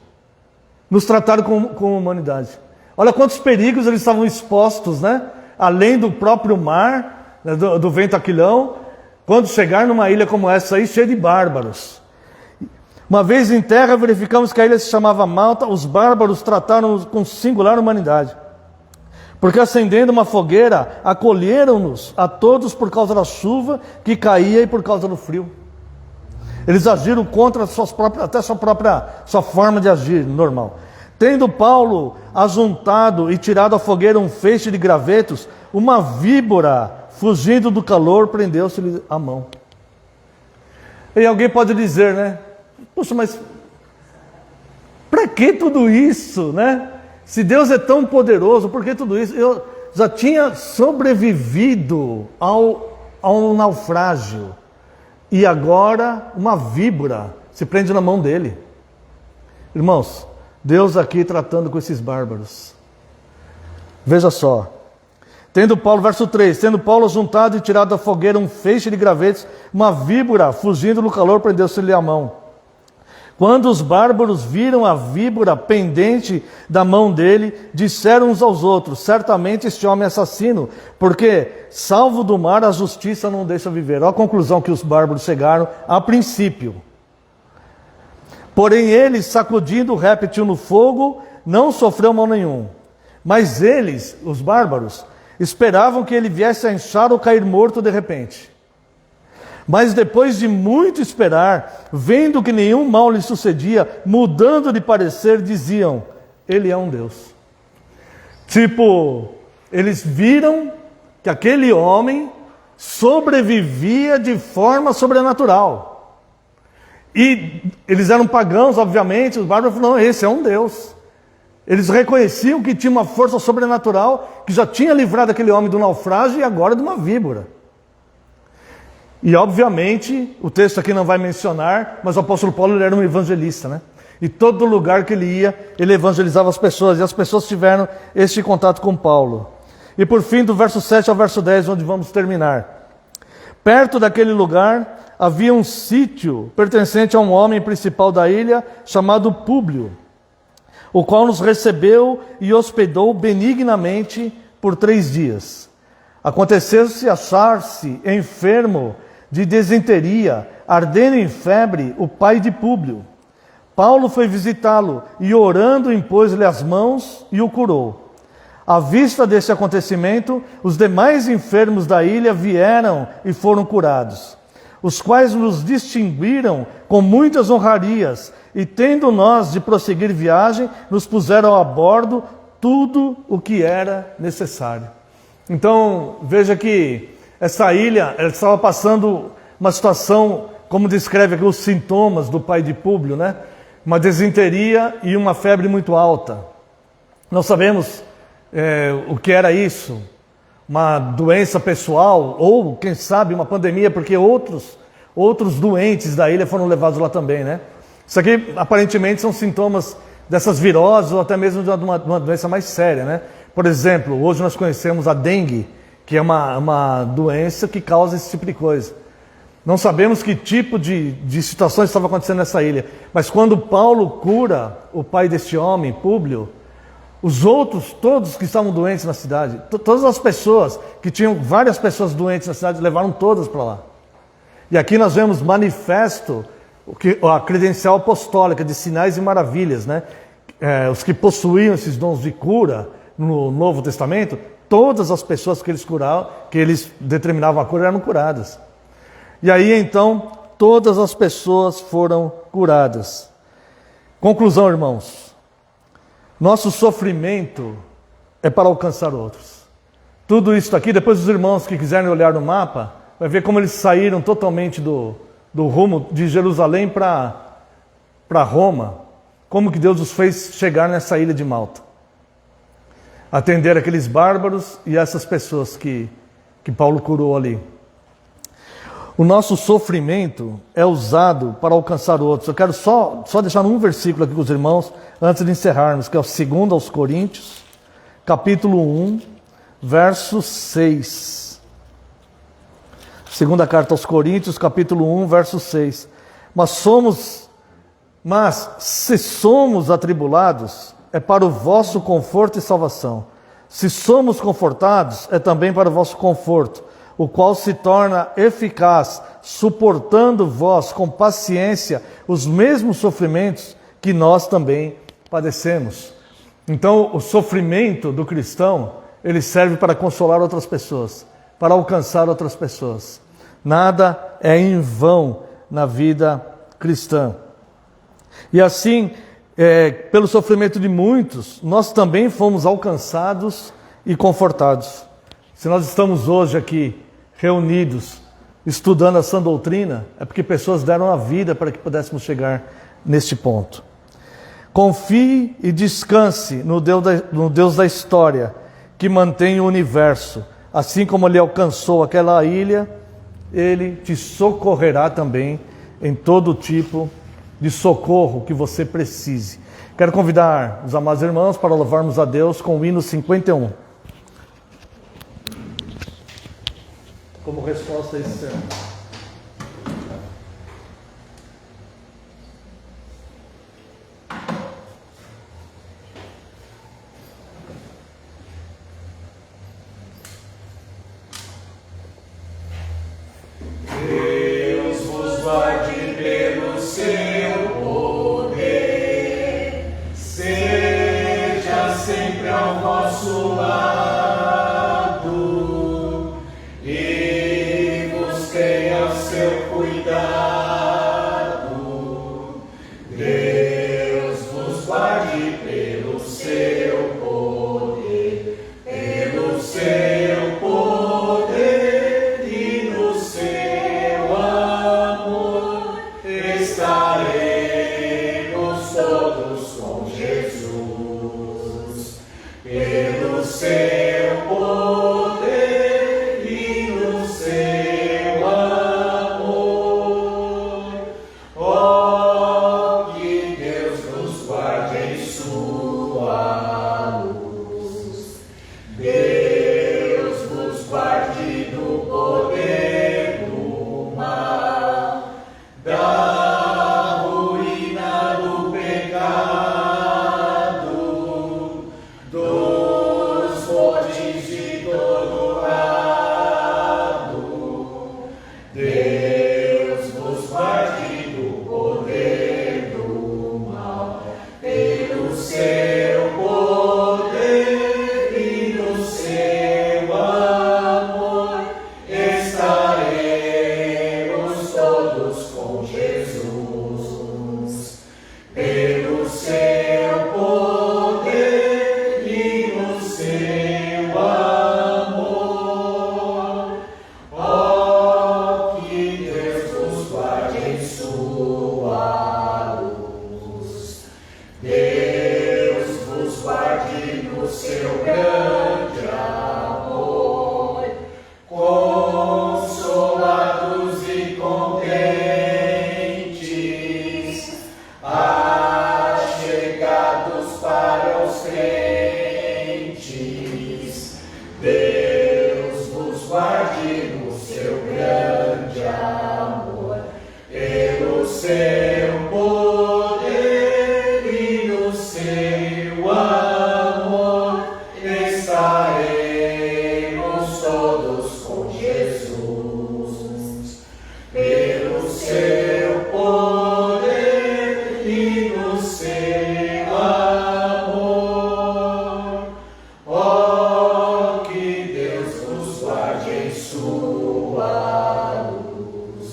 nos trataram com humanidade. Olha quantos perigos eles estavam expostos, né? Além do próprio mar, né, do vento aquilão, quando chegar numa ilha como essa aí, cheia de bárbaros. Uma vez em terra, verificamos que a ilha se chamava Malta, os bárbaros trataram-nos com singular humanidade. Porque acendendo uma fogueira, acolheram-nos a todos por causa da chuva que caía e por causa do frio. Eles agiram contra sua forma de agir normal. Tendo Paulo ajuntado e tirado à fogueira um feixe de gravetos, uma víbora, fugindo do calor, prendeu-se-lhe a mão. E alguém pode dizer, né? Poxa, mas para que tudo isso, né? Se Deus é tão poderoso, por que tudo isso? Eu já tinha sobrevivido ao naufrágio. E agora uma víbora se prende na mão dele. Irmãos, Deus aqui tratando com esses bárbaros. Veja só. Verso 3. Tendo Paulo juntado e tirado da fogueira um feixe de gravetos, uma víbora, fugindo do calor, prendeu-se-lhe a mão. Quando os bárbaros viram a víbora pendente da mão dele, disseram uns aos outros, certamente este homem é assassino, porque, salvo do mar, a justiça não deixa viver. Olha a conclusão que os bárbaros chegaram a princípio. Porém ele, sacudindo o réptil no fogo, não sofreu mal nenhum. Mas eles, os bárbaros, esperavam que ele viesse a inchar ou cair morto de repente. Mas depois de muito esperar, vendo que nenhum mal lhe sucedia, mudando de parecer, diziam: ele é um Deus. Tipo, eles viram que aquele homem sobrevivia de forma sobrenatural. E eles eram pagãos, obviamente, os bárbaros falaram: não, esse é um Deus. Eles reconheciam que tinha uma força sobrenatural que já tinha livrado aquele homem do naufrágio e agora de uma víbora. E obviamente, o texto aqui não vai mencionar, mas o apóstolo Paulo ele era um evangelista, né? E todo lugar que ele ia, ele evangelizava as pessoas, e as pessoas tiveram este contato com Paulo. E por fim, do verso 7 ao verso 10, onde vamos terminar. Perto daquele lugar, havia um sítio pertencente a um homem principal da ilha, chamado Públio, o qual nos recebeu e hospedou benignamente por 3 dias. Aconteceu-se achar-se enfermo de desinteria, ardendo em febre, o pai de Públio. Paulo foi visitá-lo e, orando, impôs-lhe as mãos e o curou. À vista desse acontecimento, os demais enfermos da ilha vieram e foram curados, os quais nos distinguiram com muitas honrarias, e tendo nós de prosseguir viagem, nos puseram a bordo tudo o que era necessário. Então, veja que essa ilha ela estava passando uma situação, como descreve aqui os sintomas do pai de Públio, né? Uma desinteria e uma febre muito alta. Não sabemos o que era isso, uma doença pessoal ou, quem sabe, uma pandemia, porque outros doentes da ilha foram levados lá também, né? Isso aqui, aparentemente, são sintomas dessas viroses ou até mesmo de uma doença mais séria, né? Por exemplo, hoje nós conhecemos a dengue, que é uma doença que causa esse tipo de coisa. Não sabemos que tipo de situações estava acontecendo nessa ilha, mas quando Paulo cura o pai deste homem, Públio, os outros, todos que estavam doentes na cidade, todas as pessoas, que tinham várias pessoas doentes na cidade, levaram todas para lá. E aqui nós vemos manifesto a credencial apostólica de sinais e maravilhas, né? Os que possuíam esses dons de cura no Novo Testamento, todas as pessoas que eles curavam, que eles determinavam a cura, eram curadas. E aí então, todas as pessoas foram curadas. Conclusão, irmãos. Nosso sofrimento é para alcançar outros. Tudo isso aqui, depois os irmãos que quiserem olhar no mapa, vai ver como eles saíram totalmente do rumo de Jerusalém para Roma. Como que Deus os fez chegar nessa ilha de Malta. Atender aqueles bárbaros e essas pessoas que Paulo curou ali. O nosso sofrimento é usado para alcançar outros. Eu quero só deixar um versículo aqui com os irmãos, antes de encerrarmos, que é o 2 aos Coríntios, capítulo 1, verso 6. Segunda carta aos Coríntios, capítulo 1, verso 6. Mas se somos atribulados, é para o vosso conforto e salvação. Se somos confortados, é também para o vosso conforto, o qual se torna eficaz, suportando vós com paciência os mesmos sofrimentos que nós também padecemos. Então, o sofrimento do cristão, ele serve para consolar outras pessoas, para alcançar outras pessoas. Nada é em vão na vida cristã. E assim, pelo sofrimento de muitos, nós também fomos alcançados e confortados. Se nós estamos hoje aqui reunidos, estudando a sã doutrina, é porque pessoas deram a vida para que pudéssemos chegar neste ponto. Confie e descanse no Deus da história, que mantém o universo. Assim como ele alcançou aquela ilha, ele te socorrerá também em todo tipo de socorro que você precise. Quero convidar os amados irmãos para louvarmos a Deus com o hino 51. Como resposta a esse sermão. Deus vos guarde pelo seu poder, sempre todos com Jesus, pelo seu poder e no seu amor. Ó, que Deus nos guarde em sua luz. Deus vos guarde no seu grande amor, consolados e contentes, achegados para os crentes. Deus vos guarde no seu grande amor, pelo seu poder e no seu amor estaremos todos com Jesus. Pelo seu poder e no seu amor. Ó, que Deus nos guarde em sua luz.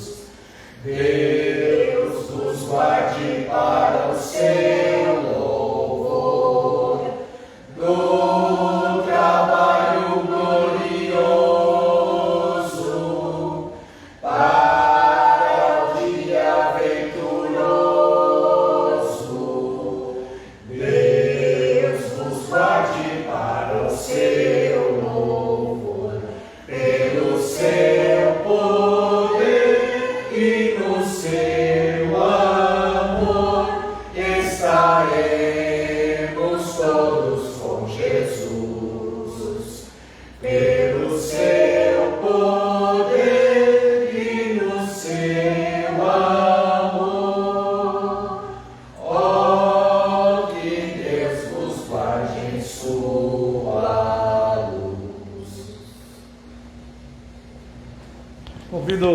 Deus nos guarde para o seu louvor, do trabalho glorioso, para o dia venturoso. Deus nos guarde para o seu louvor, pelo seu poder e no seu amor estaremos todos com Jesus. Pelo seu poder e no seu amor. Ó, que Deus vos guarde em sua luz. Convido a